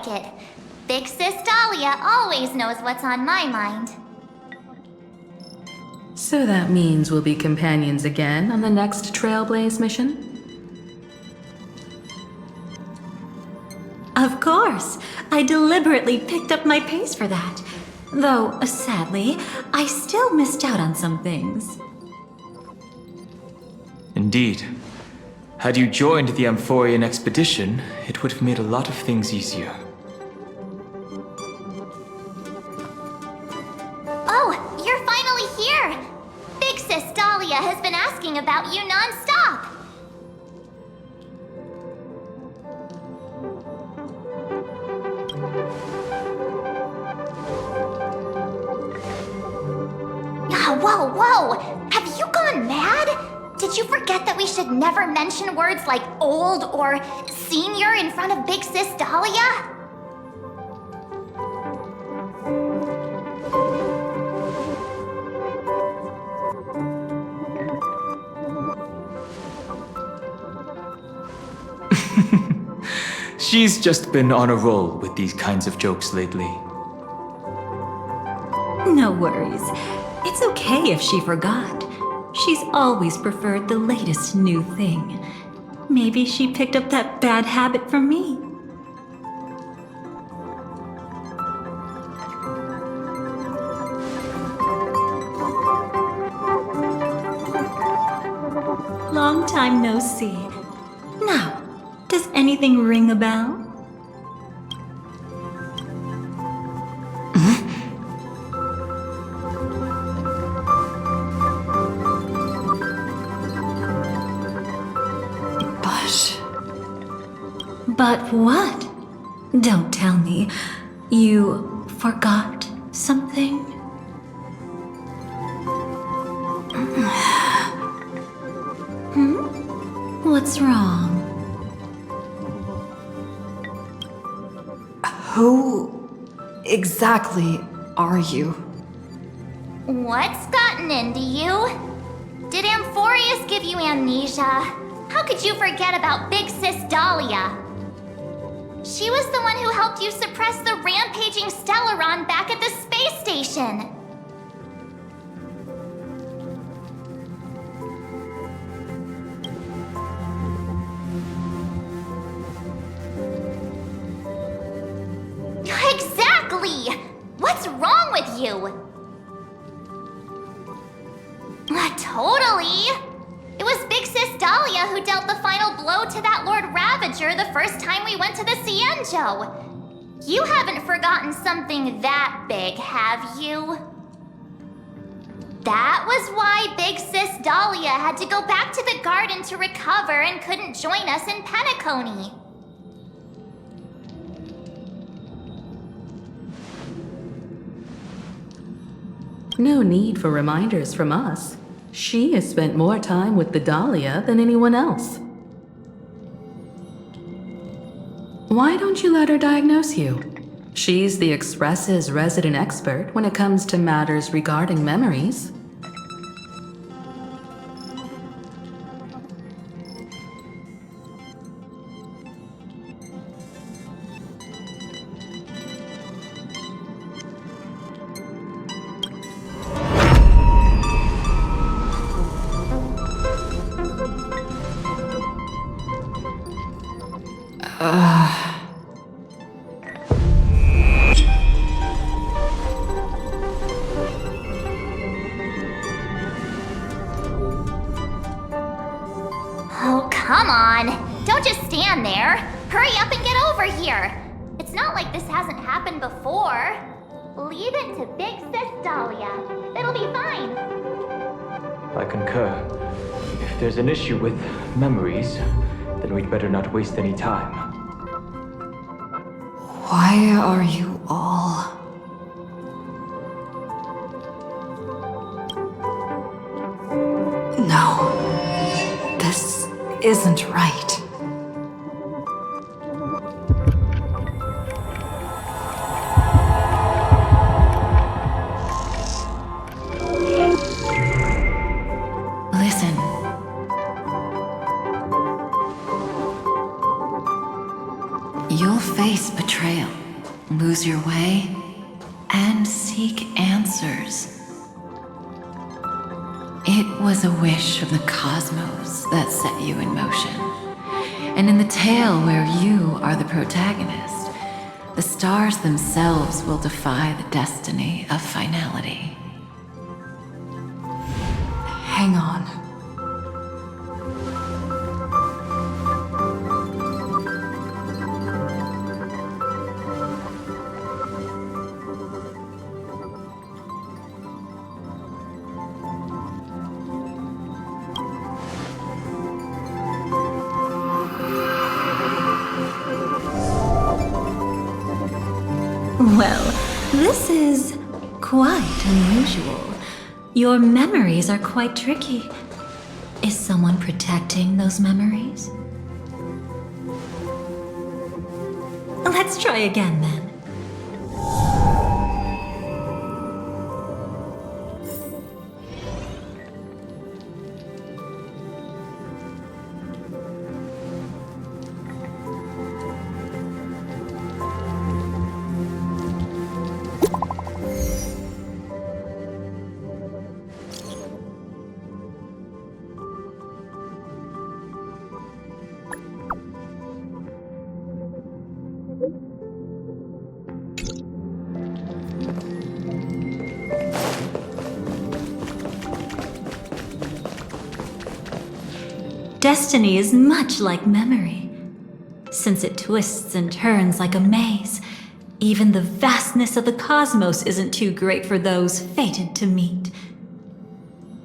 it. Big Sis Dahlia always knows what's on my mind. So that means we'll be companions again on the next Trailblaze mission? Of course. I deliberately picked up my pace for that. Though, sadly, I still missed out on some things. Indeed. Had you joined the Amphorean expedition, it would have made a lot of things easier. Oh, you're finally here! Big Sis Dahlia has been asking about you non-stop! Whoa, whoa! Have you gone mad? Did you forget that we should never mention words like old or senior in front of Big Sis Dahlia? She's just been on a roll with these kinds of jokes lately. No worries. It's okay if she forgot. She's always preferred the latest new thing. Maybe she picked up that bad habit from me. Long time no see. Now, does anything ring a bell? But what? Don't tell me. You forgot something? What's wrong? Who exactly are you? What's gotten into you? Did Amphoreus give you amnesia? How could you forget about Big Sis Dahlia? She was the one who helped you suppress the rampaging Stellaron back at the space station. Exactly! What's wrong with you? Totally! It was Big Sis Dahlia who dealt the final blow to that Lord Ravager the first time we went to the Cienjo. You haven't forgotten something that big, have you? That was why Big Sis Dahlia had to go back to the garden to recover and couldn't join us in Penacony. No need for reminders from us. She has spent more time with the Dahlia than anyone else. Why don't you let her diagnose you? She's the Express's resident expert when it comes to matters regarding memories. Oh, come on! Don't just stand there! Hurry up and get over here! It's not like this hasn't happened before. Leave it to Big Sis Dahlia. It'll be fine. I concur. If there's an issue with memories, then we'd better not waste any time. Why are you all... No. This isn't right. Listen. You'll face betrayal. lose your way, and seek answers. It was a wish of the cosmos that set you in motion. And in the tale where you are the protagonist, the stars themselves will defy the destiny of finality. Hang on. Well, this is quite unusual. Your memories are quite tricky. Is someone protecting those memories? Let's try again then. Destiny is much like memory. Since it twists and turns like a maze, even the vastness of the cosmos isn't too great for those fated to meet.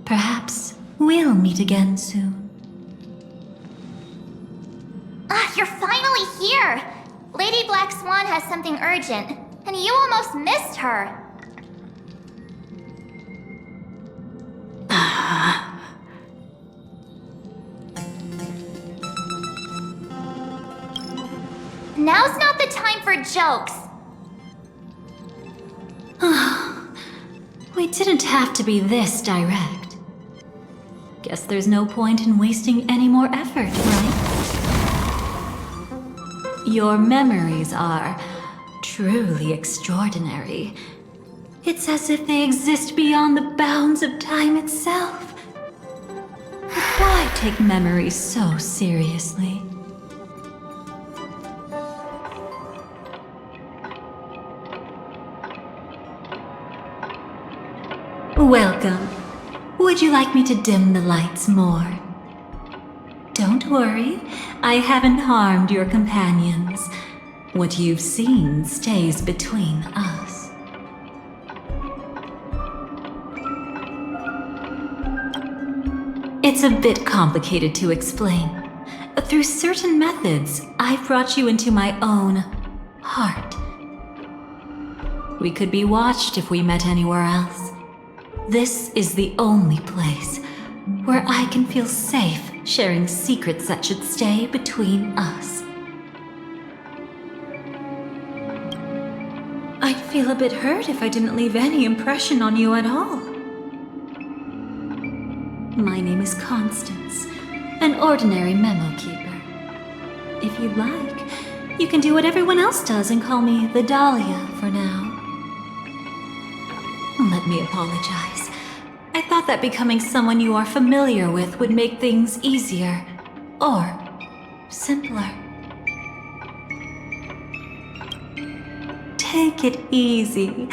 Perhaps we'll meet again soon. You're finally here! Lady Black Swan has something urgent, and you almost missed her. Now's not the time for jokes. We didn't have to be this direct. Guess there's no point in wasting any more effort, right? Your memories are truly extraordinary. It's as if they exist beyond the bounds of time itself. But why take memories so seriously? Welcome. Would you like me to dim the lights more? Don't worry, I haven't harmed your companions. What you've seen stays between us. It's a bit complicated to explain. Through certain methods, I've brought you into my own heart. We could be watched if we met anywhere else. This is the only place where I can feel safe sharing secrets that should stay between us. I'd feel a bit hurt if I didn't leave any impression on you at all. My name is Constance, an ordinary memo keeper. If you like, you can do what everyone else does and call me the Dahlia for now. Let me apologize. I thought that becoming someone you are familiar with would make things easier, or simpler. Take it easy.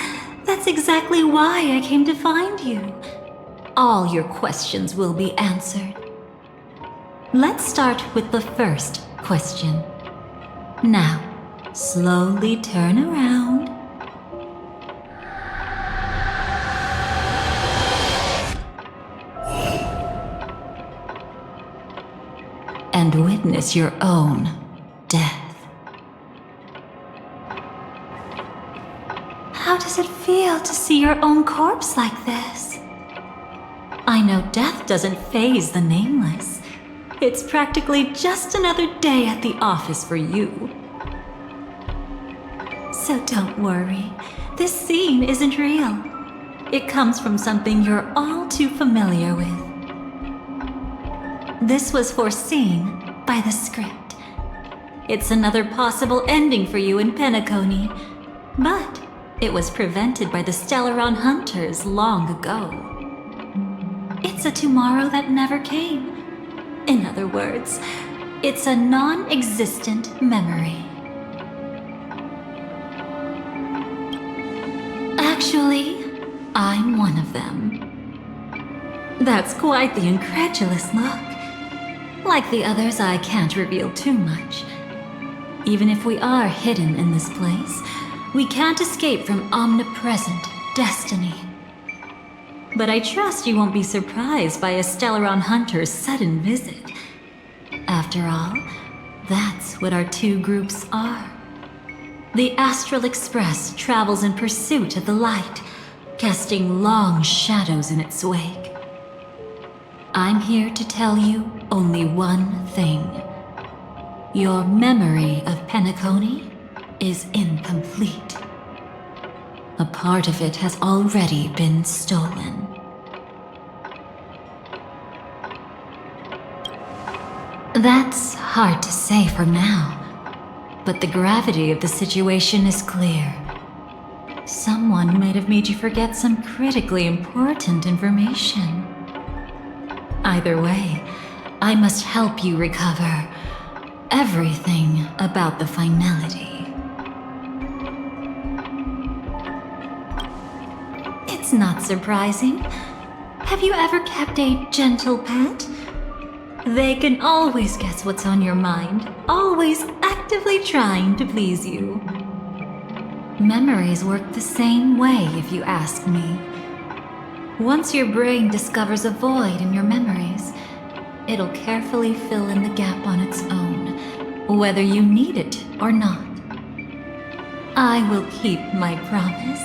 That's exactly why I came to find you. All your questions will be answered. Let's start with the first question. Now, slowly turn around. And witness your own death. How does it feel to see your own corpse like this? I know death doesn't faze the nameless. It's practically just another day at the office for you. So don't worry, this scene isn't real. It comes from something you're all too familiar with. This was foreseen by the script. It's another possible ending for you in Penacony. But it was prevented by the Stellaron hunters long ago. It's a tomorrow that never came. In other words, it's a non-existent memory. Actually, I'm one of them. That's quite the incredulous look. Like the others, I can't reveal too much. Even if we are hidden in this place, we can't escape from omnipresent destiny. But I trust you won't be surprised by a Stellaron hunter's sudden visit. After all, that's what our two groups are. The Astral Express travels in pursuit of the light, casting long shadows in its wake. I'm here to tell you only one thing. Your memory of Penacony is incomplete. A part of it has already been stolen. That's hard to say for now, but the gravity of the situation is clear. Someone might have made you forget some critically important information. Either way, I must help you recover everything about the finality. It's not surprising. Have you ever kept a gentle pet? They can always guess what's on your mind, always actively trying to please you. Memories work the same way, if you ask me. Once your brain discovers a void in your memories, it'll carefully fill in the gap on its own, whether you need it or not. I will keep my promise.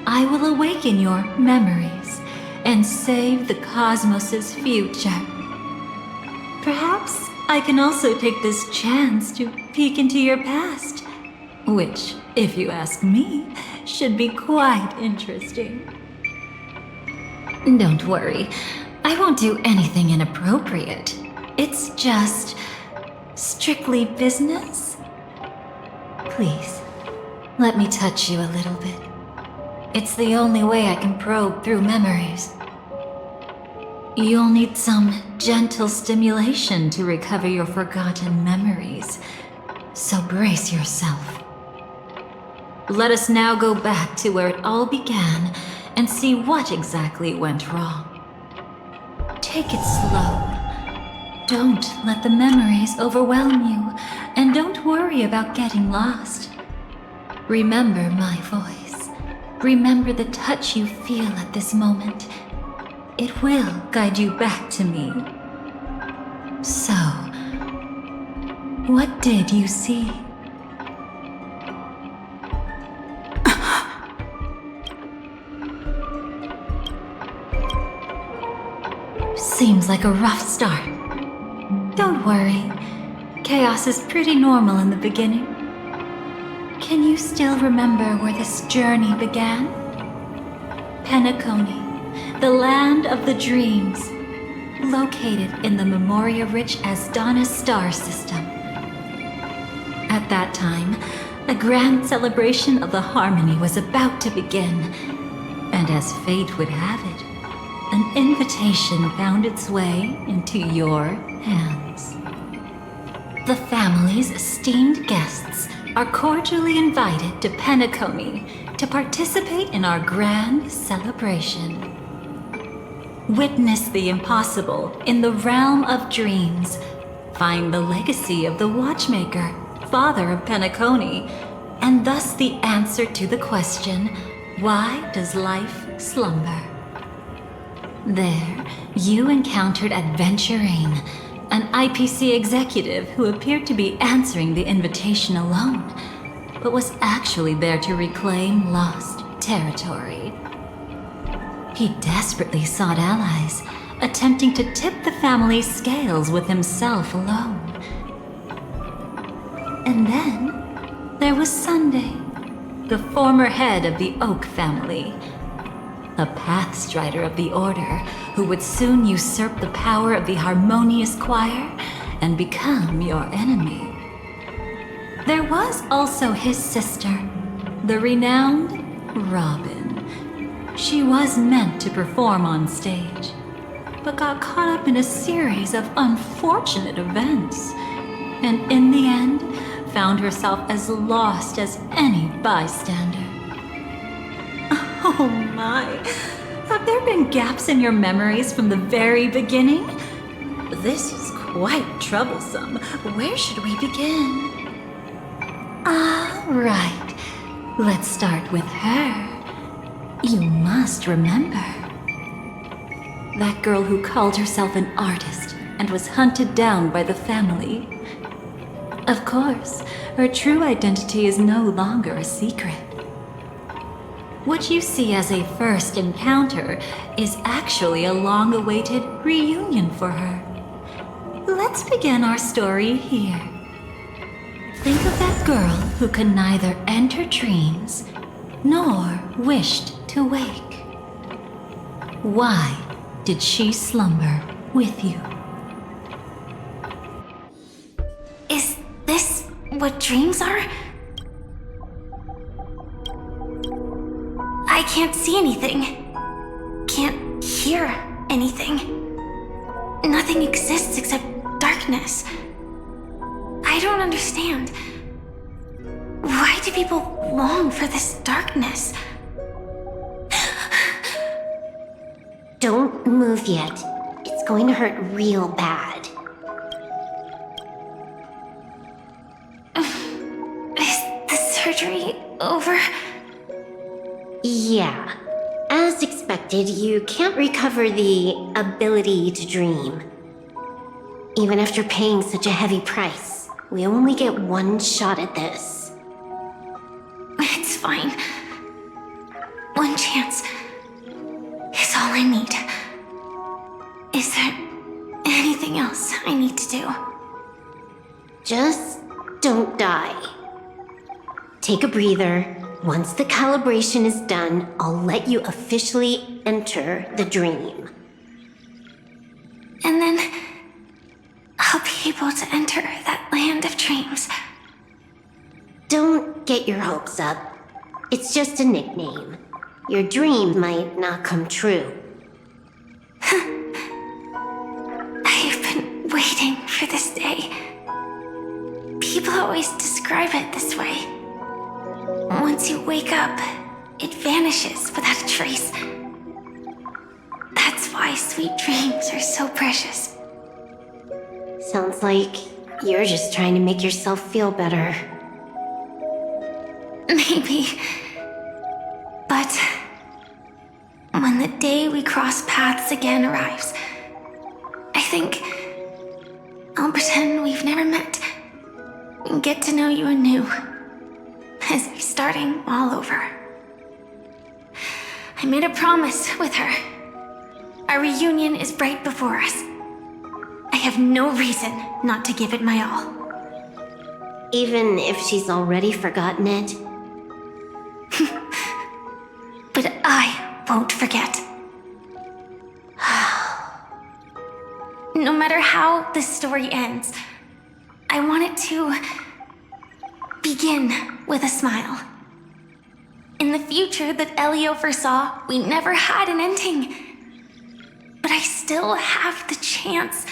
I will awaken your memories and save the cosmos's future. Perhaps I can also take this chance to peek into your past, which, if you ask me, should be quite interesting. Don't worry, I won't do anything inappropriate. It's just strictly business. Please, let me touch you a little bit. It's the only way I can probe through memories. You'll need some gentle stimulation to recover your forgotten memories, so brace yourself. Let us now go back to where it all began and see what exactly went wrong. Take it slow. Don't let the memories overwhelm you, and don't worry about getting lost. Remember my voice. Remember the touch you feel at this moment. It will guide you back to me. So, what did you see? Seems like a rough start. Don't worry. Chaos is pretty normal in the beginning. Can you still remember where this journey began? Penacony, the land of the dreams, located in the Memoria-rich Asdana star system. At that time, a grand celebration of the harmony was about to begin, and as fate would have it, an invitation found its way into your hands. The family's esteemed guests are cordially invited to Penacony to participate in our grand celebration. Witness the impossible in the realm of dreams. Find the legacy of the Watchmaker, father of Penacony, and thus the answer to the question, why does life slumber? There, you encountered Adventurine, an IPC executive who appeared to be answering the invitation alone, but was actually there to reclaim lost territory. He desperately sought allies, attempting to tip the family's scales with himself alone. And then, there was Sunday, the former head of the Oak family, a pathstrider of the Order who would soon usurp the power of the Harmonious Choir and become your enemy. There was also his sister, The renowned Robin. She was meant to perform on stage, but got caught up in a series of unfortunate events, and in the end, found herself as lost as any bystander. Oh my, have there been gaps in your memories from the very beginning? This is quite troublesome. Where should we begin? All right, let's start with her. You must remember. That girl who called herself an artist and was hunted down by the family. Of course, her true identity is no longer a secret. What you see as a first encounter is actually a long-awaited reunion for her. Let's begin our story here. Think of that girl who could neither enter dreams nor wished to wake. Why did she slumber with you? Is this what dreams are? I can't see anything. Can't hear anything. Nothing exists except darkness. I don't understand. Why do people long for this darkness? Don't move yet. It's going to hurt real bad. Is the surgery over? Yeah. As expected, you can't recover the ability to dream. Even after paying such a heavy price, we only get one shot at this. It's fine. One chance is all I need. Is there anything else I need to do? Just don't die. Take a breather. Once the calibration is done, I'll let you officially enter the dream. And then I'll be able to enter that land of dreams. Don't get your hopes up. It's just a nickname. Your dream might not come true. I've been waiting for this day. People always describe it this way. Once you wake up, it vanishes without a trace. That's why sweet dreams are so precious. Sounds like you're just trying to make yourself feel better. Maybe. But when the day we cross paths again arrives, I think I'll pretend we've never met and get to know you anew, as if starting all over. I made a promise with her. Our reunion is right before us. I have no reason not to give it my all. Even if she's already forgotten it? But I won't forget. No matter how this story ends, I want it to begin with a smile. In the future that Elio foresaw, we never had an ending. But I still have the chance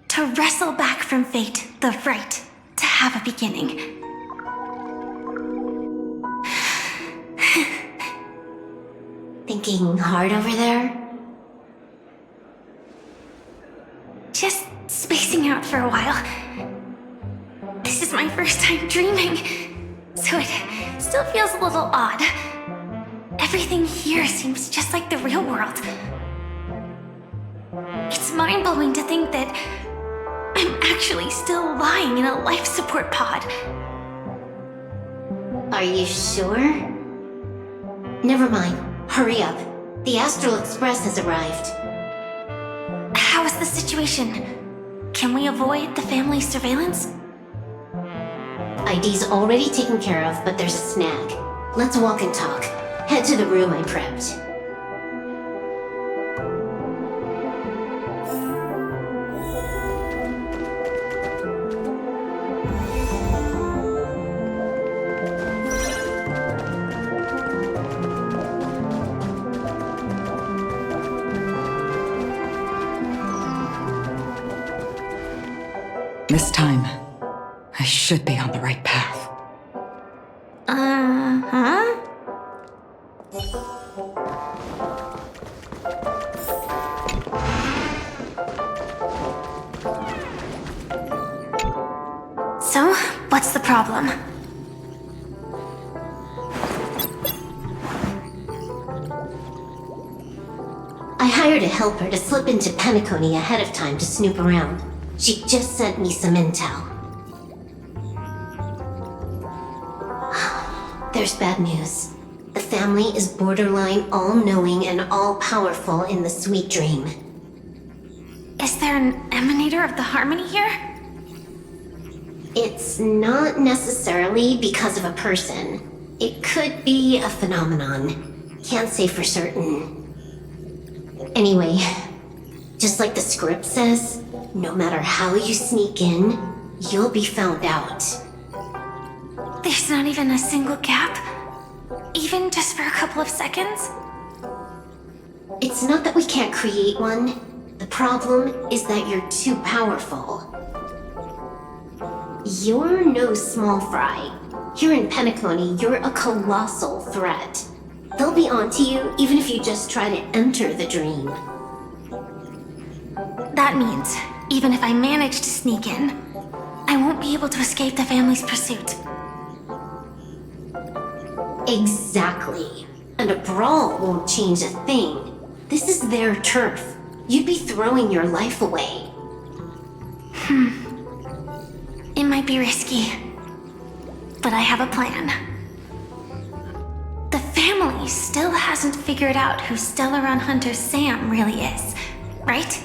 to wrestle back from fate the right to have a beginning. Thinking hard over there? Just spacing out for a while. This is my first time dreaming, so it still feels a little odd. Everything here seems just like the real world. It's mind-blowing to think that I'm actually still lying in a life support pod. Are you sure? Never mind. Hurry up. The Astral Express has arrived. How is the situation? Can we avoid the family surveillance? ID's already taken care of, but there's a snag. Let's walk and talk. Head to the room I prepped. This time, I should be on the right path. Huh? So, what's the problem? I hired a helper to slip into Penacony ahead of time to snoop around. She just sent me some intel. There's bad news. The family is borderline all-knowing and all-powerful in the Sweet Dream. Is there an emanator of the harmony here? It's not necessarily because of a person. It could be a phenomenon. Can't say for certain. Anyway, just like the script says, no matter how you sneak in, you'll be found out. There's not even a single gap? Even just for a couple of seconds? It's not that we can't create one. The problem is that you're too powerful. You're no small fry. Here in Penacony, you're a colossal threat. They'll be onto you even if you just try to enter the dream. That means, even if I manage to sneak in, I won't be able to escape the family's pursuit. Exactly. And a brawl won't change a thing. This is their turf. You'd be throwing your life away. It might be risky, but I have a plan. The family still hasn't figured out who Stellar on Hunter Sam really is, right?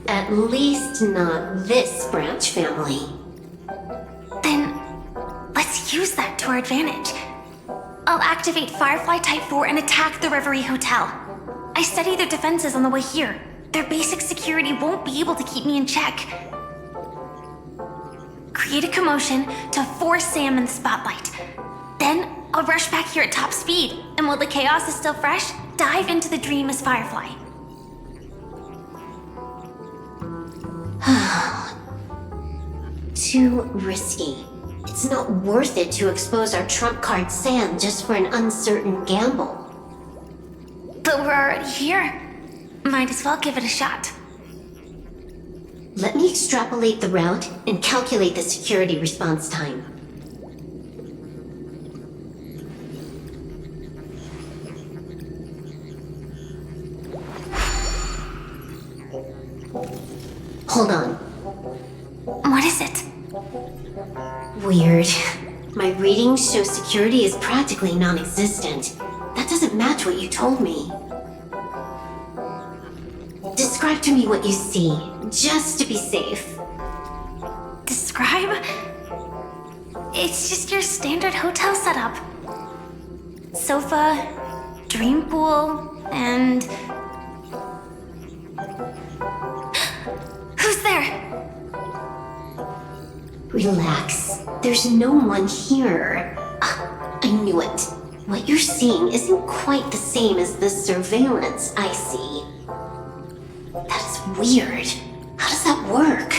At least not this branch family. Then, let's use that to our advantage. I'll activate Firefly Type 4 and attack the Reverie Hotel. I studied their defenses on the way here. Their basic security won't be able to keep me in check. Create a commotion to force Sam in the spotlight. Then, I'll rush back here at top speed, and while the chaos is still fresh, dive into the dream as Firefly. Too risky. It's not worth it to expose our trump card Sam just for an uncertain gamble. But we're already here. Might as well give it a shot. Let me extrapolate the route and calculate the security response time. Hold on. What is it? Weird. My readings show security is practically non-existent. That doesn't match what you told me. Describe to me what you see, just to be safe. Describe? It's just your standard hotel setup. Sofa, dream pool, and... Who's there? Relax. There's no one here. I knew it. What you're seeing isn't quite the same as the surveillance I see. That's weird. How does that work?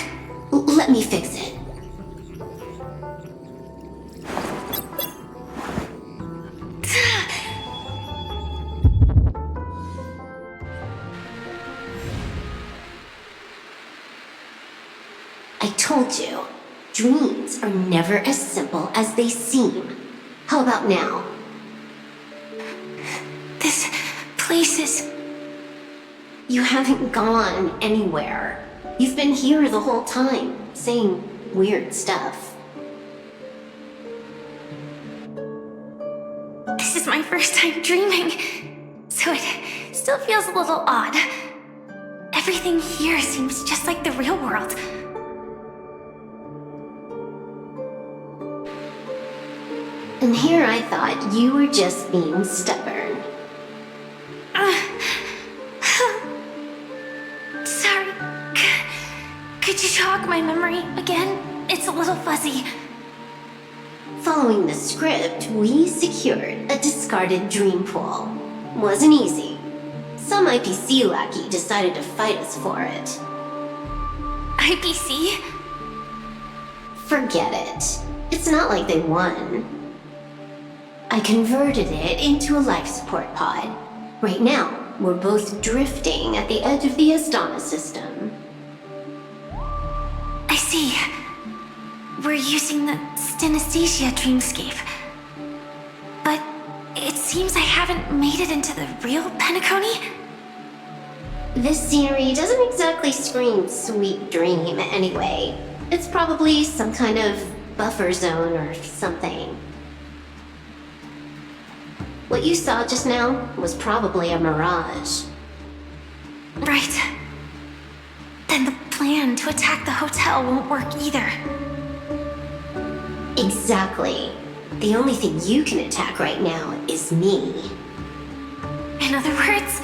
Let me fix it. I told you, dreams are never as simple as they seem. How about now? This place is... You haven't gone anywhere. You've been here the whole time, saying weird stuff. This is my first time dreaming, so it still feels a little odd. Everything here seems just like the real world. And here I thought you were just being stubborn. Sorry. Could you jog my memory again? It's a little fuzzy. Following the script, we secured a discarded dream pool. Wasn't easy. Some IPC lackey decided to fight us for it. IPC? Forget it. It's not like they won. I converted it into a life support pod. Right now, we're both drifting at the edge of the Astana system. I see. We're using the Synesthesia dreamscape. But it seems I haven't made it into the real Penacony? This scenery doesn't exactly scream sweet dream anyway. It's probably some kind of buffer zone or something. What you saw just now was probably a mirage. Right. Then the plan to attack the hotel won't work either. Exactly. The only thing you can attack right now is me. In other words,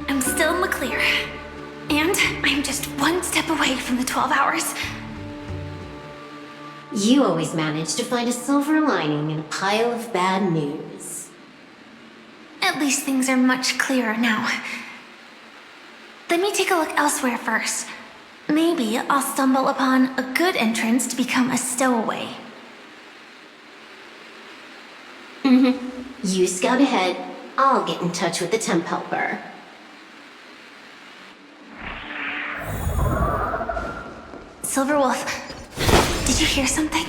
I'm still in the clear. And I'm just one step away from the 12 hours. You always manage to find a silver lining in a pile of bad news. At least things are much clearer now. Let me take a look elsewhere first. Maybe I'll stumble upon a good entrance to become a stowaway. You scout ahead. I'll get in touch with the temp helper. Silverwolf, did you hear something?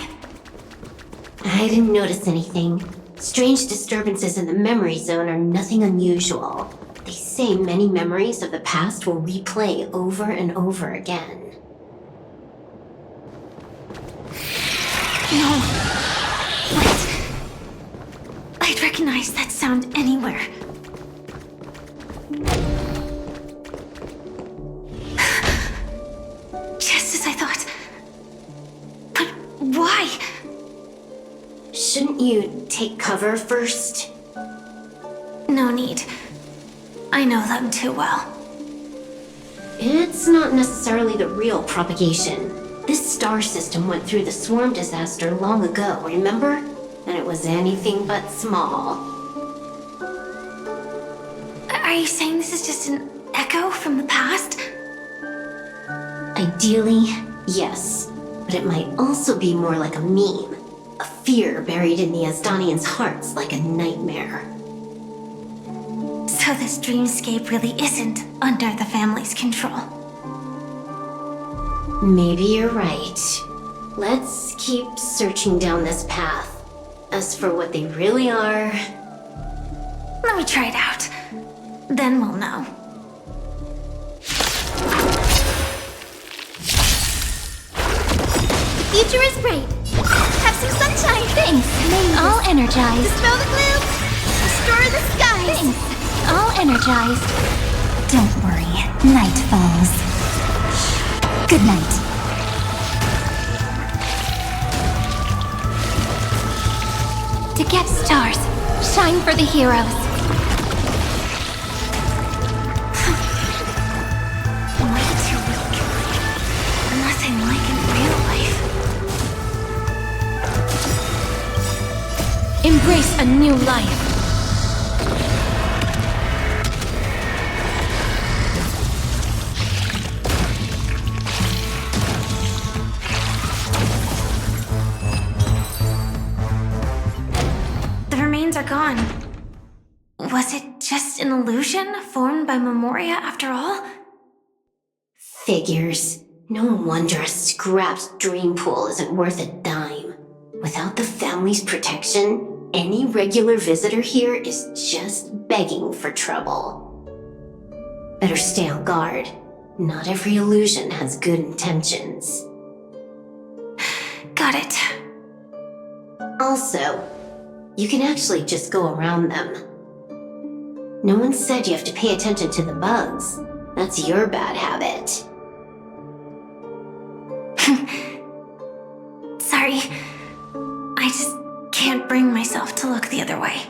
I didn't notice anything. Strange disturbances in the memory zone are nothing unusual. They say many memories of the past will replay over and over again. No. Wait. I'd recognize that sound anywhere. Just as I thought. But why? Shouldn't you take cover first? No need. I know them too well. It's not necessarily the real propagation. This star system went through the swarm disaster long ago, remember? And it was anything but small. Are you saying this is just an echo from the past? Ideally, yes. But it might also be more like a meme. A fear buried in the Asdanians' hearts like a nightmare. So this dreamscape really isn't under the family's control. Maybe you're right. Let's keep searching down this path. As for what they really are... Let me try it out. Then we'll know. Future is bright. Have some sunshine. Thanks. All energized. Dispel the gloom. Restore the skies. Thanks. All energized. Don't worry. Night falls. Good night. To get stars, shine for the heroes. Way too weak. Nothing like in real life. Embrace a new life. Are gone. Was it just an illusion formed by Memoria after all? Figures. No wonder a scrapped dream pool isn't worth a dime. Without the family's protection, any regular visitor here is just begging for trouble. Better stay on guard. Not every illusion has good intentions. Got it. Also, you can actually just go around them. No one said you have to pay attention to the bugs. That's your bad habit. Sorry. I just can't bring myself to look the other way.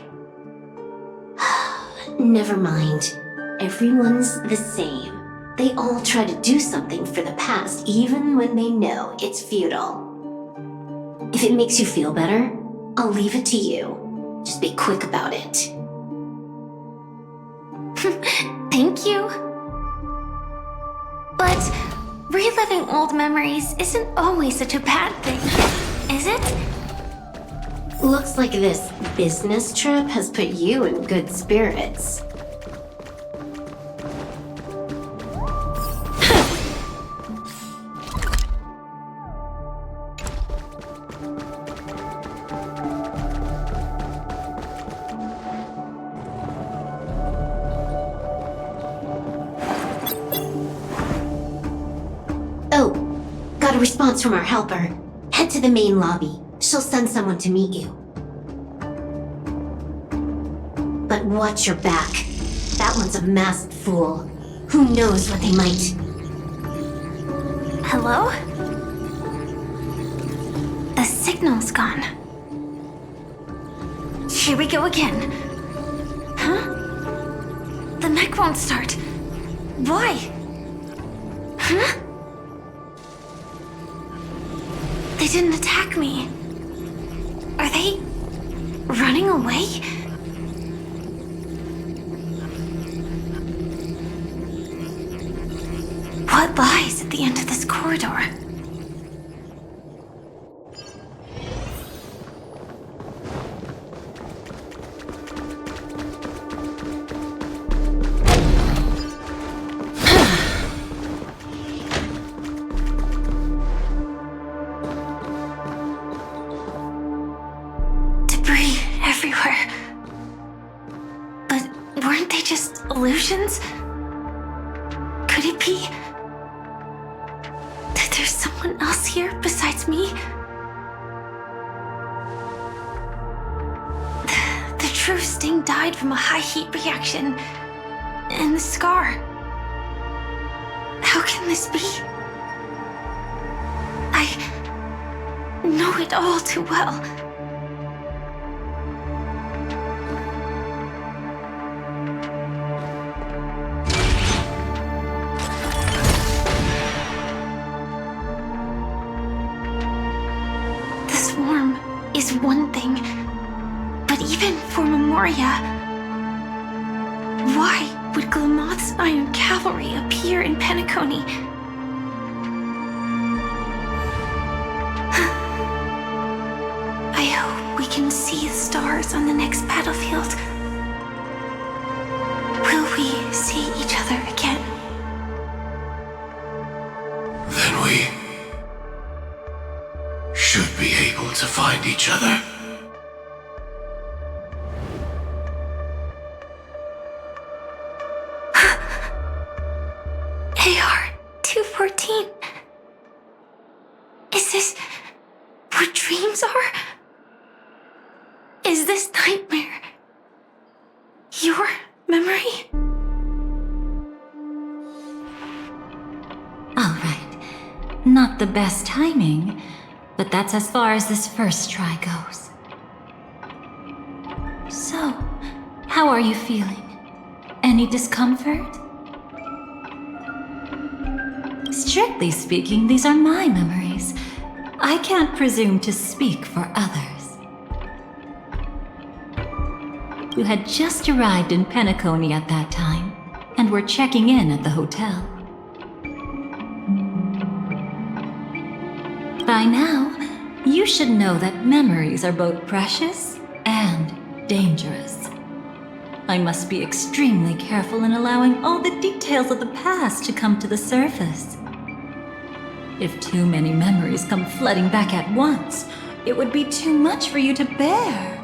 Never mind. Everyone's the same. They all try to do something for the past, even when they know it's futile. If it makes you feel better, I'll leave it to you. Just be quick about it. Thank you. But reliving old memories isn't always such a bad thing, is it? Looks like this business trip has put you in good spirits. Oh, got a response from our helper. Head to the main lobby. She'll send someone to meet you. But watch your back. That one's a masked fool. Who knows what they might... Hello? The signal's gone. Here we go again. Huh? The mech won't start. Why? Huh? They didn't attack me. Are they running away? What lies at the end of this corridor? Debris everywhere. But weren't they just illusions? Could it be that there's someone else here besides me? The true Sting died from a high heat reaction. And the scar. How can this be? I know it all too well. The swarm is one thing, but even for Memoria, why would Glamoth's Iron Cavalry appear in Penacony? I hope we can see the stars on the next battlefield. Will we see each other again? Then we should be able to find each other. AR-214. Is this what dreams are? Is this nightmare your memory? All right. Not the best timing, but that's as far as this first try goes. So, how are you feeling? Any discomfort? Strictly speaking, these are my memories. I can't presume to speak for others. You had just arrived in Penacony at that time, and were checking in at the hotel. By now, you should know that memories are both precious and dangerous. I must be extremely careful in allowing all the details of the past to come to the surface. If too many memories come flooding back at once, it would be too much for you to bear.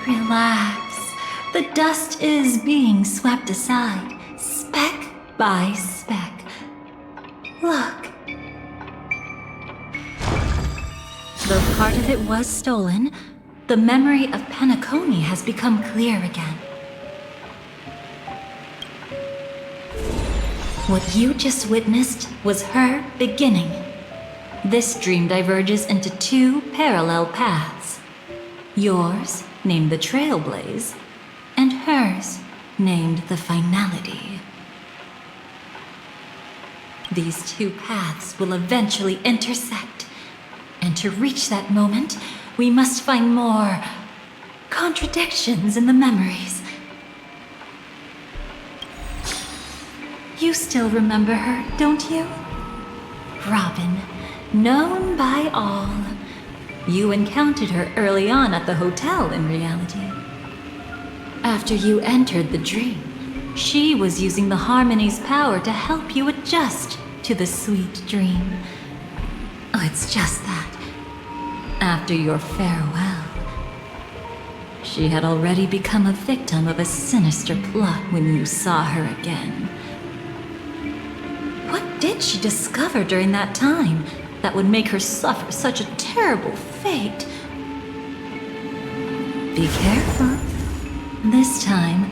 Relax. The dust is being swept aside, speck by speck. Look. Though part of it was stolen, the memory of Penacony has become clear again. What you just witnessed was her beginning. This dream diverges into two parallel paths. Yours, named the Trailblaze, and hers, named the Finality. These two paths will eventually intersect, and to reach that moment, we must find more contradictions in the memories. You still remember her, don't you? Robin, known by all. You encountered her early on at the hotel, in reality. After you entered the dream, she was using the Harmony's power to help you adjust to the sweet dream. Oh, it's just that. After your farewell, she had already become a victim of a sinister plot when you saw her again. What did she discover during that time that would make her suffer such a terrible fate? Be careful. This time,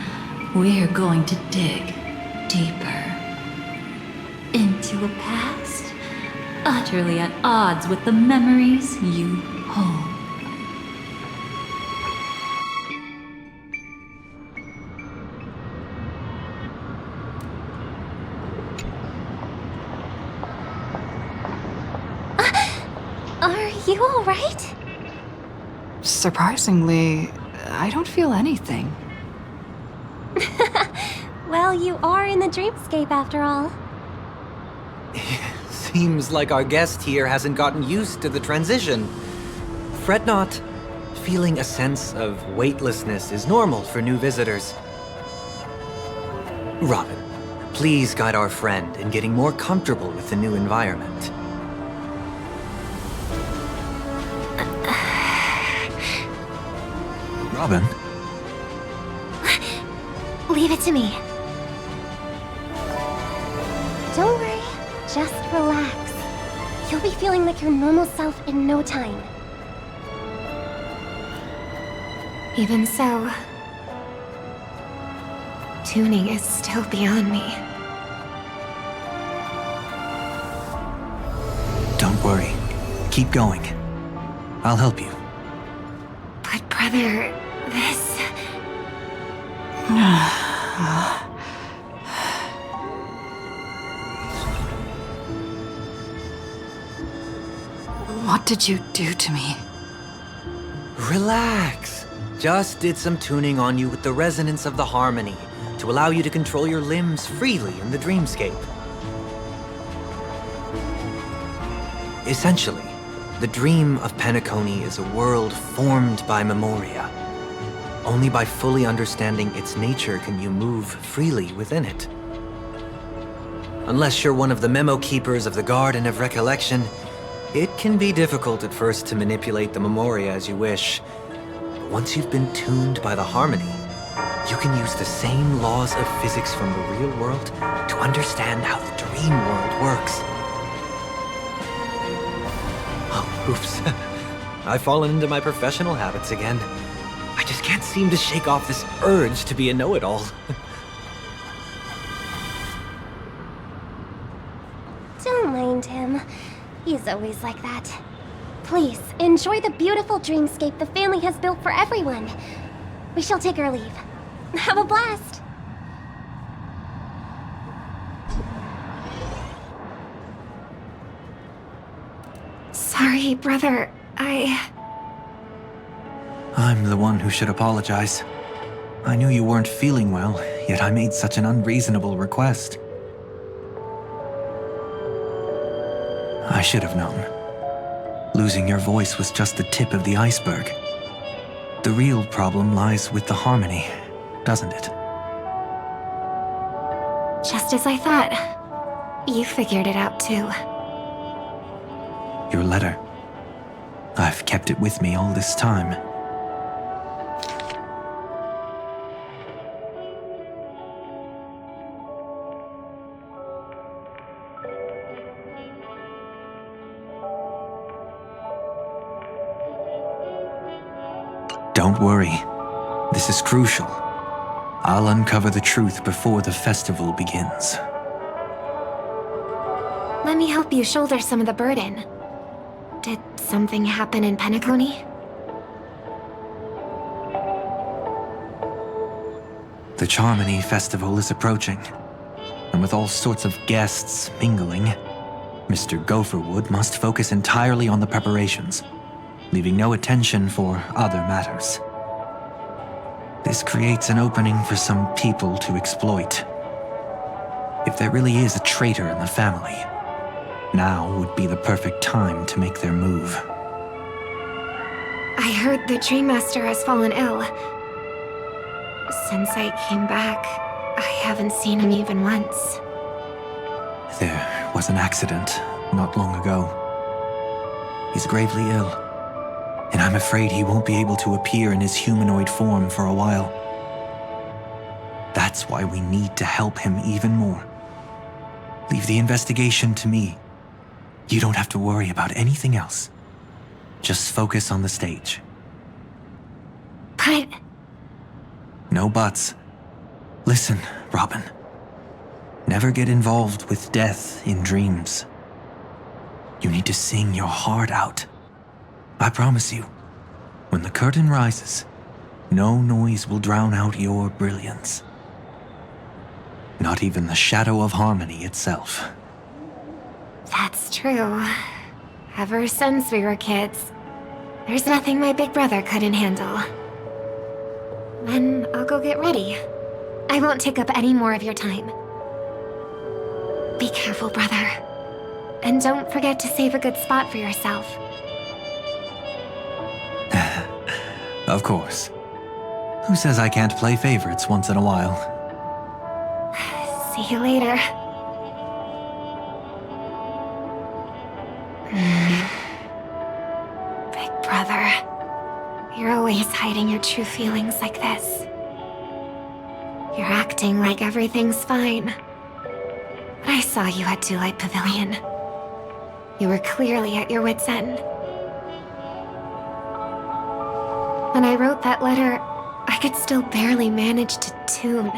we're going to dig deeper into a past utterly at odds with the memories you hold. Are you all right? Surprisingly, I don't feel anything. Well, you are in the dreamscape after all. Seems like our guest here hasn't gotten used to the transition. Fret not. Feeling a sense of weightlessness is normal for new visitors. Robin, please guide our friend in getting more comfortable with the new environment. Robin? Leave it to me. Don't worry, just relax. You'll be feeling like your normal self in no time. Even so, tuning is still beyond me. Don't worry. Keep going. I'll help you. But brother, this... What did you do to me? Relax. Just did some tuning on you with the resonance of the harmony to allow you to control your limbs freely in the dreamscape. Essentially, the dream of Penacony is a world formed by memoria. Only by fully understanding its nature can you move freely within it. Unless you're one of the memo keepers of the Garden of Recollection, it can be difficult at first to manipulate the memoria as you wish. But once you've been tuned by the harmony, you can use the same laws of physics from the real world to understand how the dream world works. Oh, oops. I've fallen into my professional habits again. I just can't seem to shake off this urge to be a know-it-all. Don't mind him. He's always like that. Please, enjoy the beautiful dreamscape the family has built for everyone. We shall take our leave. Have a blast! Sorry, brother. I'm the one who should apologize. I knew you weren't feeling well, yet I made such an unreasonable request. I should have known. Losing your voice was just the tip of the iceberg. The real problem lies with the harmony, doesn't it? Just as I thought. You figured it out too. Your letter. I've kept it with me all this time. Don't worry. This is crucial. I'll uncover the truth before the festival begins. Let me help you shoulder some of the burden. Did something happen in Penacony? The Charmony Festival is approaching, and with all sorts of guests mingling, Mr. Gopherwood must focus entirely on the preparations, leaving no attention for other matters. This creates an opening for some people to exploit. If there really is a traitor in the family, now would be the perfect time to make their move. I heard the Dream Master has fallen ill. Since I came back, I haven't seen him even once. There was an accident not long ago. He's gravely ill, and I'm afraid he won't be able to appear in his humanoid form for a while. That's why we need to help him even more. Leave the investigation to me. You don't have to worry about anything else. Just focus on the stage. But... No buts. Listen, Robin. Never get involved with death in dreams. You need to sing your heart out. I promise you, when the curtain rises, no noise will drown out your brilliance. Not even the shadow of harmony itself. That's true. Ever since we were kids, there's nothing my big brother couldn't handle. Then I'll go get ready. I won't take up any more of your time. Be careful, brother. And don't forget to save a good spot for yourself. Of course. Who says I can't play favorites once in a while? See you later. Big brother, you're always hiding your true feelings like this. You're acting like everything's fine. But I saw you at Daylight Pavilion. You were clearly at your wit's end. When I wrote that letter, I could still barely manage to tune.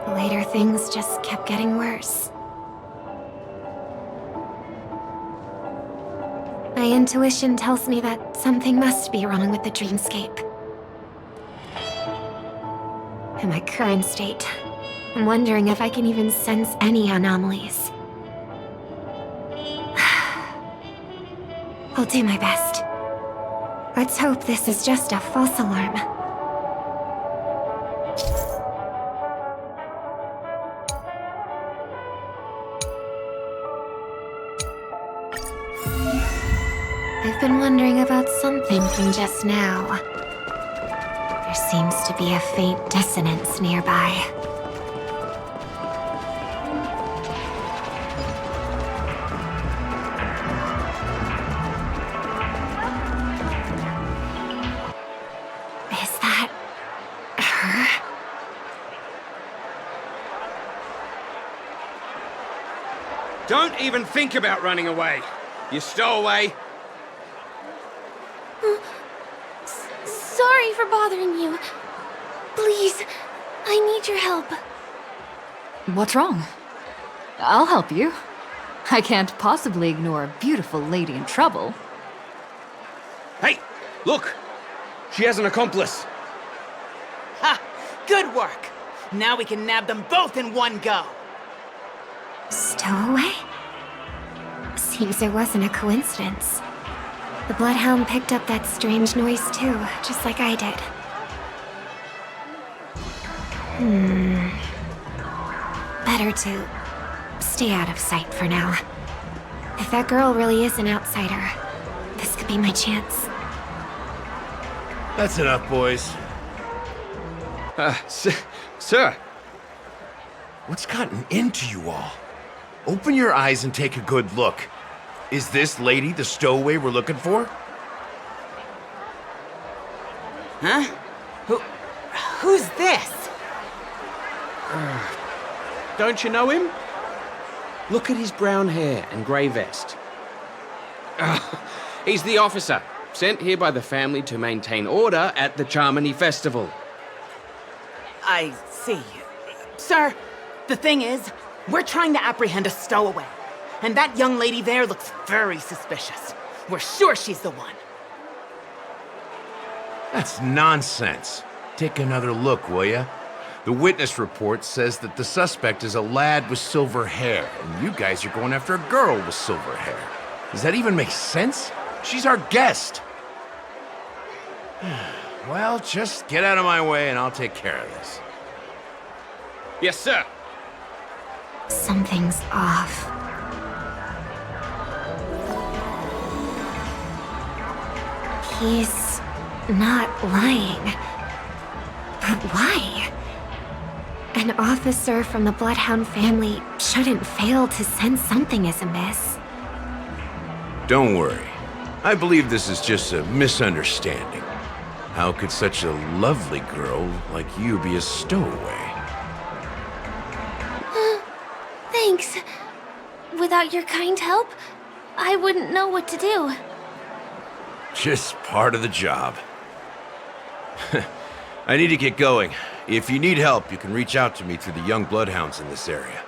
Later, things just kept getting worse. My intuition tells me that something must be wrong with the dreamscape. In my current state, I'm wondering if I can even sense any anomalies. I'll do my best. Let's hope this is just a false alarm. I've been wondering about something from just now. There seems to be a faint dissonance nearby. Is that her? Don't even think about running away. You stowaway. Sorry for bothering you. Please, I need your help. What's wrong? I'll help you. I can't possibly ignore a beautiful lady in trouble. Hey, look! She has an accomplice. Ha! Good work! Now we can nab them both in one go. Stowaway? Seems it wasn't a coincidence. The Bloodhound picked up that strange noise too, just like I did. Better to stay out of sight for now. If that girl really is an outsider, this could be my chance. That's enough, boys. Sir. What's gotten into you all? Open your eyes and take a good look. Is this lady the stowaway we're looking for? Huh? Who's this? Don't you know him? Look at his brown hair and grey vest. He's the officer, sent here by the family to maintain order at the Charmony Festival. I see. Sir, the thing is, we're trying to apprehend a stowaway. And that young lady there looks very suspicious. We're sure she's the one. That's nonsense. Take another look, will ya? The witness report says that the suspect is a lad with silver hair, and you guys are going after a girl with silver hair. Does that even make sense? She's our guest. Well, just get out of my way and I'll take care of this. Yes, sir. Something's off. He's not lying. But why? An officer from the Bloodhound family shouldn't fail to sense something is amiss. Don't worry. I believe this is just a misunderstanding. How could such a lovely girl like you be a stowaway? Thanks. Without your kind help, I wouldn't know what to do. Just part of the job. I need to get going. If you need help, you can reach out to me through the young bloodhounds in this area.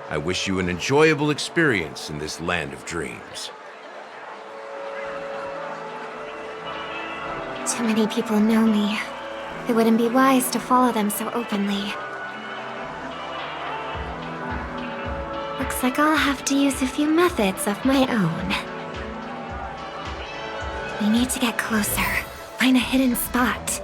I wish you an enjoyable experience in this land of dreams. Too many people know me. It wouldn't be wise to follow them so openly. Looks like I'll have to use a few methods of my own. We need to get closer. Find a hidden spot.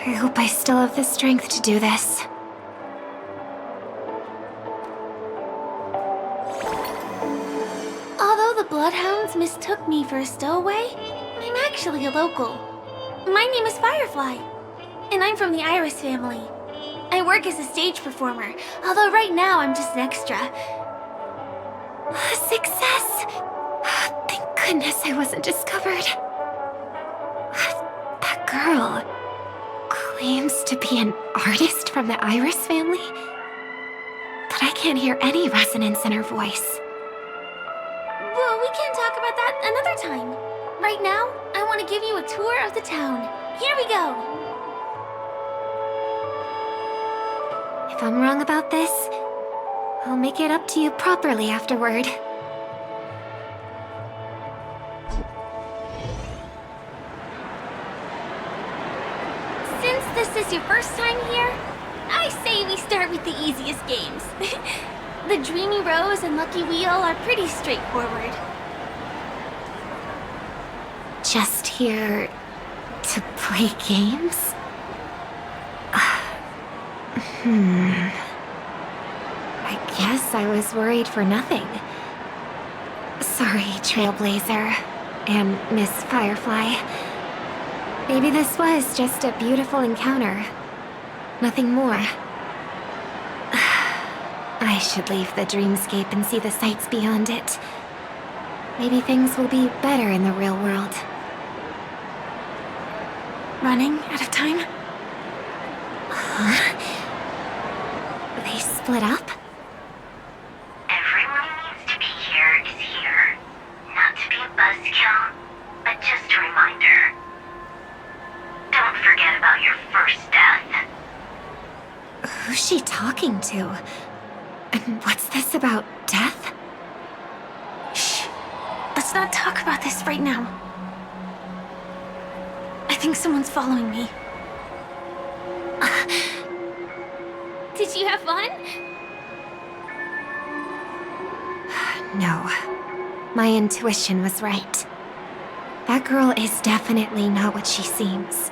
I hope I still have the strength to do this. Although the Bloodhounds mistook me for a stowaway, I'm actually a local. My name is Firefly, and I'm from the Iris family. I work as a stage performer, although right now I'm just an extra. Success! Thank goodness I wasn't discovered. That girl claims to be an artist from the Iris family, but I can't hear any resonance in her voice. Well, we can talk about that another time. Right now, I want to give you a tour of the town. Here we go! If I'm wrong about this, I'll make it up to you properly afterward. Since this is your first time here, I say we start with the easiest games. The Dreamy Rose and Lucky Wheel are pretty straightforward. Just here to play games? I guess I was worried for nothing. Sorry, Trailblazer and Miss Firefly. Maybe this was just a beautiful encounter. Nothing more. I should leave the dreamscape and see the sights beyond it. Maybe things will be better in the real world. Running out of time? Huh? They split up? Everyone who needs to be here is here. Not to be a buzzkill, but just a reminder. Don't forget about your first death. Who's she talking to? And what's this about death? Let's not talk about this right now. I think someone's following me. Did you have fun? No. My intuition was right. That girl is definitely not what she seems.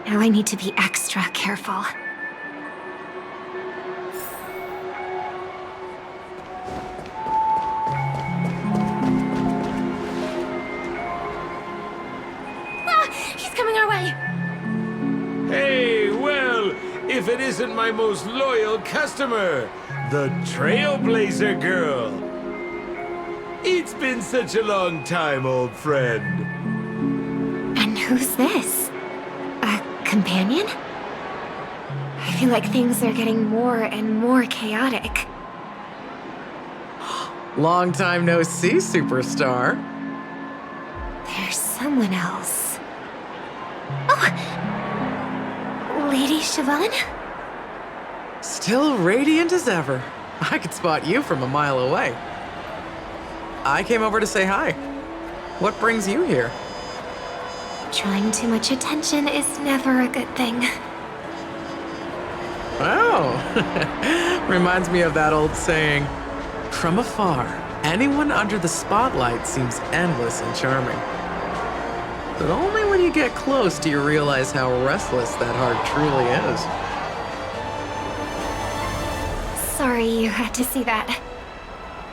Now I need to be extra careful. He's coming our way! Hey, well, if it isn't my most loyal customer, the Trailblazer girl. It's been such a long time, old friend. And who's this? A companion? I feel like things are getting more and more chaotic. Long time no see, superstar. There's someone else. Oh! Lady Siobhan? Still radiant as ever. I could spot you from a mile away. I came over to say hi. What brings you here? Drawing too much attention is never a good thing. Oh, reminds me of that old saying, from afar, anyone under the spotlight seems endless and charming. But only when you get close do you realize how restless that heart truly is. Sorry you had to see that.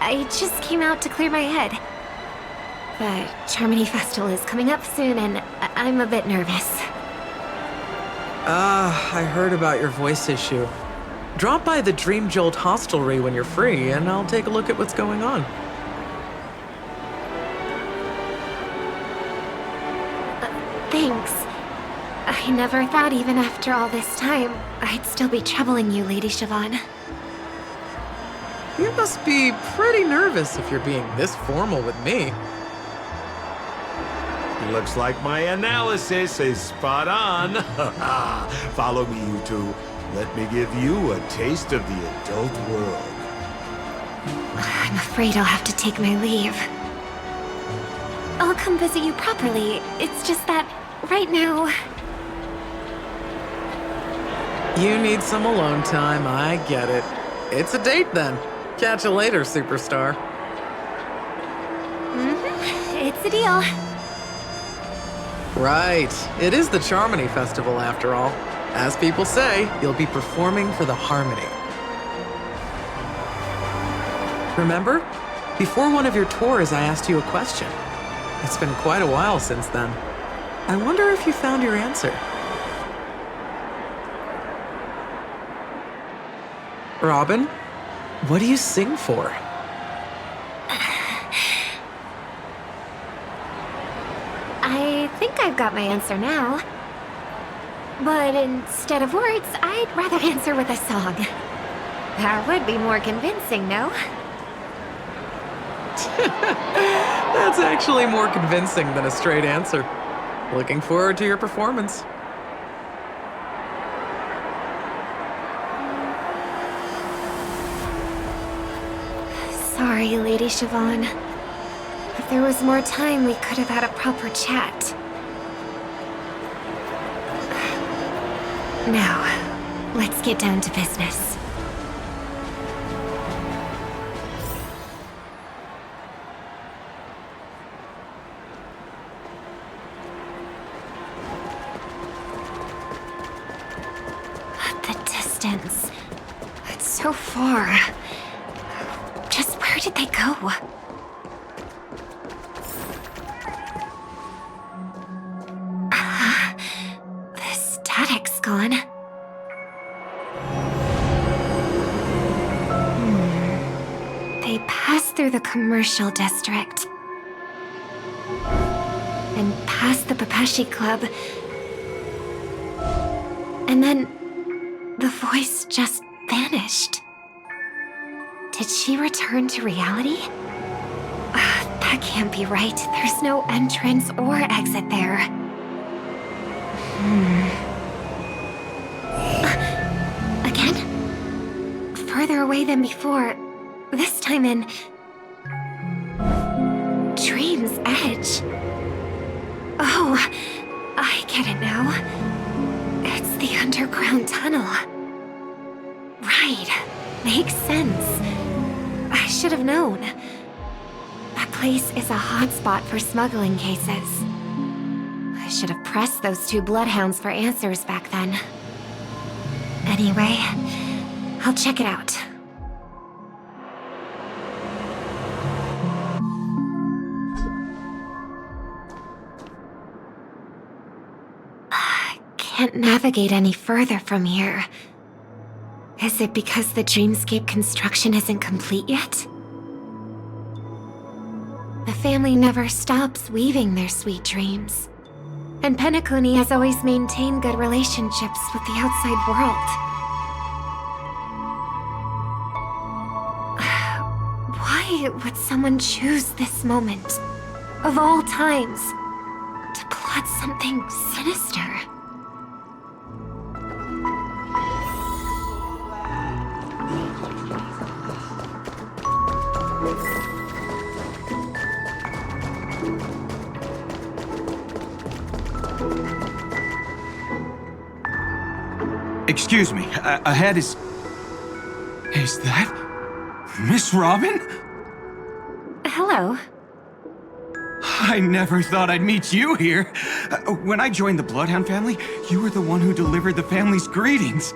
I just came out to clear my head. The Charmony Festival is coming up soon and I'm a bit nervous. I heard about your voice issue. Drop by the Dream Jolt hostelry when you're free and I'll take a look at what's going on. Thanks. I never thought even after all this time, I'd still be troubling you, Lady Siobhan. You must be pretty nervous if you're being this formal with me. Looks like my analysis is spot on. Follow me, you two. Let me give you a taste of the adult world. I'm afraid I'll have to take my leave. I'll come visit you properly. It's just that, right now... You need some alone time, I get it. It's a date then. Catch you later, superstar. It's a deal. Right. It is the Charmony Festival, after all. As people say, you'll be performing for the Harmony. Remember? Before one of your tours, I asked you a question. It's been quite a while since then. I wonder if you found your answer. Robin, what do you sing for? I think I've got my answer now. But instead of words, I'd rather answer with a song. That would be more convincing, no? That's actually more convincing than a straight answer. Looking forward to your performance. Sorry, Lady Siobhan. If there was more time, we could have had a proper chat. Now, let's get down to business. The distance. It's so far. Just where did they go? The static's gone. They passed through the commercial district. And past the Papashi Club. And then the voice just vanished. Did she return to reality? That can't be right. There's no entrance or exit there. Again? Further away than before. This time in... Dream's Edge. Oh, I get it now. It's the underground tunnel. Right. Makes sense. I should have known. That place is a hotspot for smuggling cases. I should have pressed those two bloodhounds for answers back then. Anyway, I'll check it out. I can't navigate any further from here. Is it because the dreamscape construction isn't complete yet? The family never stops weaving their sweet dreams. And Penacony has always maintained good relationships with the outside world. Why would someone choose this moment, of all times, to plot something sinister? Excuse me, ahead is... Is that... Miss Robin? Hello. I never thought I'd meet you here. When I joined the Bloodhound family, you were the one who delivered the family's greetings.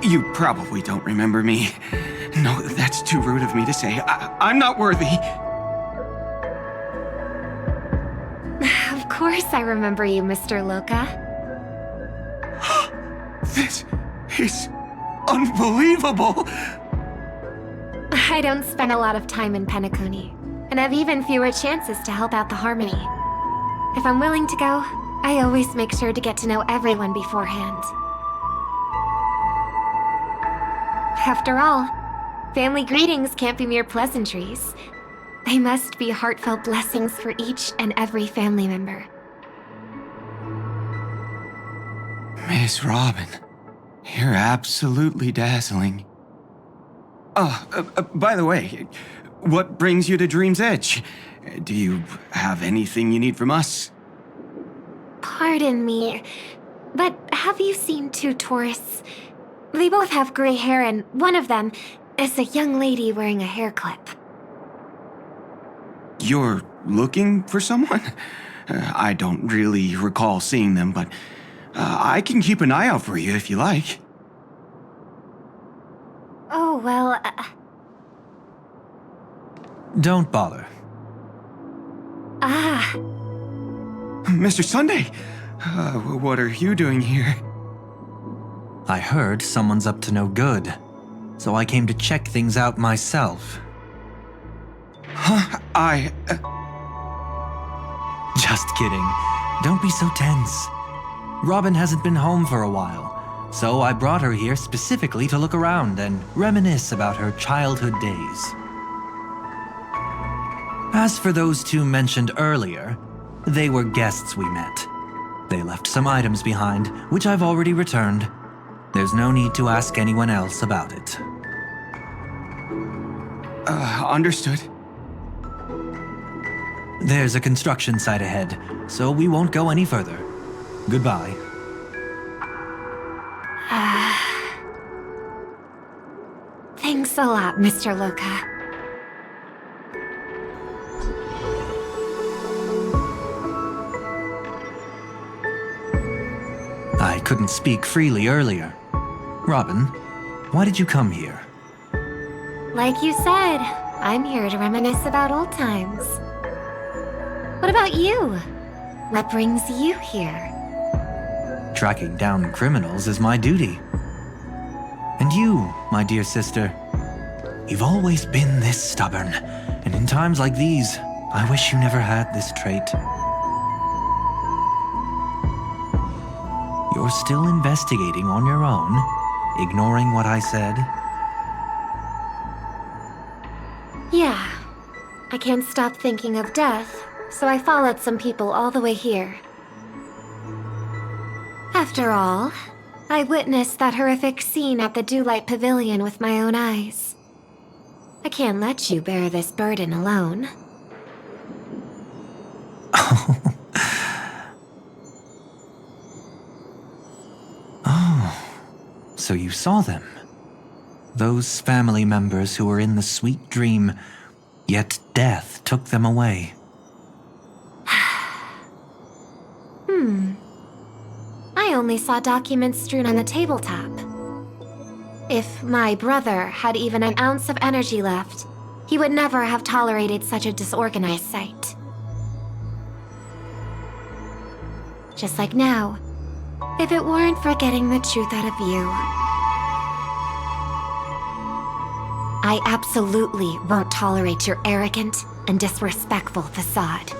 You probably don't remember me. No, that's too rude of me to say. I'm not worthy. Of course I remember you, Mr. Loka. This is unbelievable! I don't spend a lot of time in Penacony, and have even fewer chances to help out the Harmony. If I'm willing to go, I always make sure to get to know everyone beforehand. After all, family greetings can't be mere pleasantries. They must be heartfelt blessings for each and every family member. Miss Robin, you're absolutely dazzling. By the way, what brings you to Dream's Edge? Do you have anything you need from us? Pardon me, but have you seen two tourists? They both have gray hair, and one of them is a young lady wearing a hair clip. You're looking for someone? I don't really recall seeing them, but I can keep an eye out for you if you like. Oh, well... Don't bother. Mr. Sunday, what are you doing here? I heard someone's up to no good, so I came to check things out myself. Huh? Just kidding. Don't be so tense. Robin hasn't been home for a while, so I brought her here specifically to look around and reminisce about her childhood days. As for those two mentioned earlier, they were guests we met. They left some items behind, which I've already returned. There's no need to ask anyone else about it. Understood. There's a construction site ahead, so we won't go any further. Goodbye. Thanks a lot, Mr. Loka. I couldn't speak freely earlier. Robin, why did you come here? Like you said, I'm here to reminisce about old times. What about you? What brings you here? Tracking down criminals is my duty. And you, my dear sister, you've always been this stubborn, and in times like these, I wish you never had this trait. You're still investigating on your own, ignoring what I said? Yeah. I can't stop thinking of death, so I followed some people all the way here. After all, I witnessed that horrific scene at the Dewlight Pavilion with my own eyes. I can't let you bear this burden alone. Oh, so you saw them. Those family members who were in the sweet dream, yet death took them away. I only saw documents strewn on the tabletop. If my brother had even an ounce of energy left, he would never have tolerated such a disorganized sight. Just like now, if it weren't for getting the truth out of you, I absolutely won't tolerate your arrogant and disrespectful facade.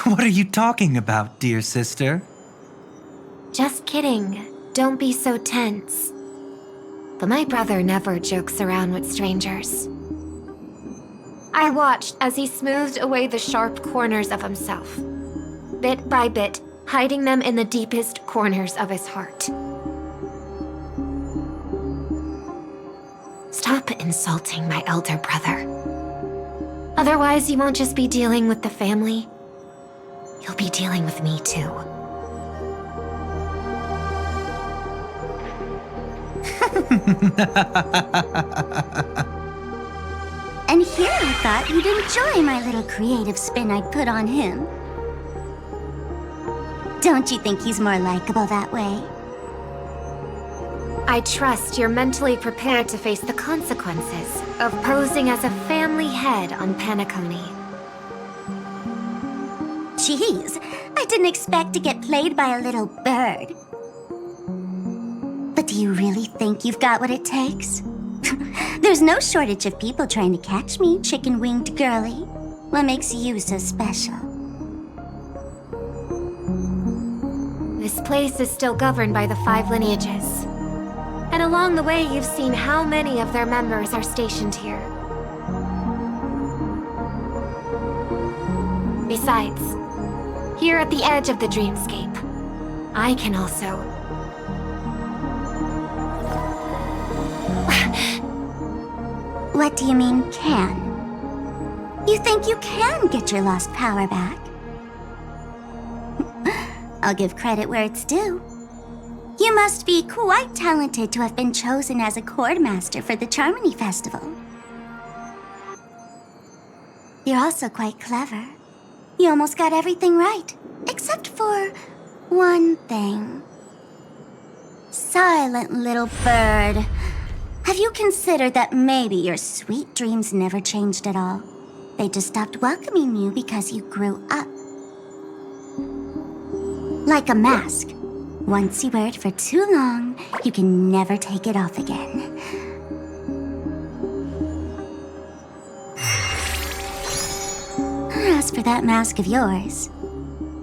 What are you talking about, dear sister? Just kidding. Don't be so tense. But my brother never jokes around with strangers. I watched as he smoothed away the sharp corners of himself, bit by bit, hiding them in the deepest corners of his heart. Stop insulting my elder brother. Otherwise, you won't just be dealing with the family. You'll be dealing with me too. And here I thought you'd enjoy my little creative spin I put on him. Don't you think he's more likable that way? I trust you're mentally prepared to face the consequences of posing as a family head on Penacony. Jeez, I didn't expect to get played by a little bird. But do you really think you've got what it takes? There's no shortage of people trying to catch me, chicken-winged girly. What makes you so special? This place is still governed by the 5 lineages. And along the way, you've seen how many of their members are stationed here. Besides, here at the edge of the dreamscape, I can also... What do you mean, can? You think you can get your lost power back? I'll give credit where it's due. You must be quite talented to have been chosen as a chord master for the Charmony Festival. You're also quite clever. You almost got everything right, except for one thing. Silent little bird. Have you considered that maybe your sweet dreams never changed at all? They just stopped welcoming you because you grew up. Like a mask. Once you wear it for too long, you can never take it off again. As for that mask of yours,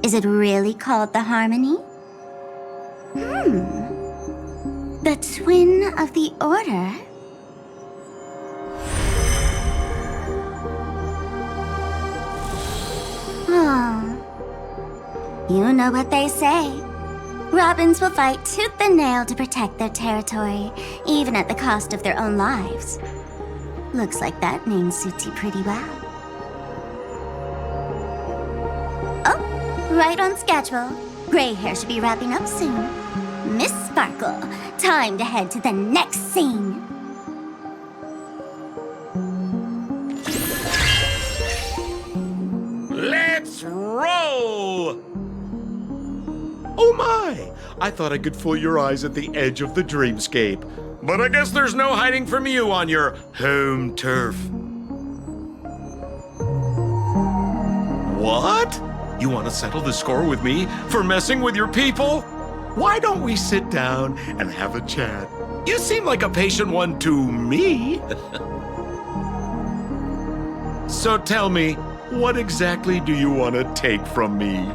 is it really called the Harmony? The twin of the Order? Oh. You know what they say. Robins will fight tooth and nail to protect their territory, even at the cost of their own lives. Looks like that name suits you pretty well. Oh, right on schedule. Gray hair should be wrapping up soon. Miss Sparkle, time to head to the next scene. Let's roll! Oh my! I thought I could fool your eyes at the edge of the dreamscape. But I guess there's no hiding from you on your home turf. What? You want to settle the score with me for messing with your people? Why don't we sit down and have a chat? You seem like a patient one to me. So tell me, what exactly do you want to take from me?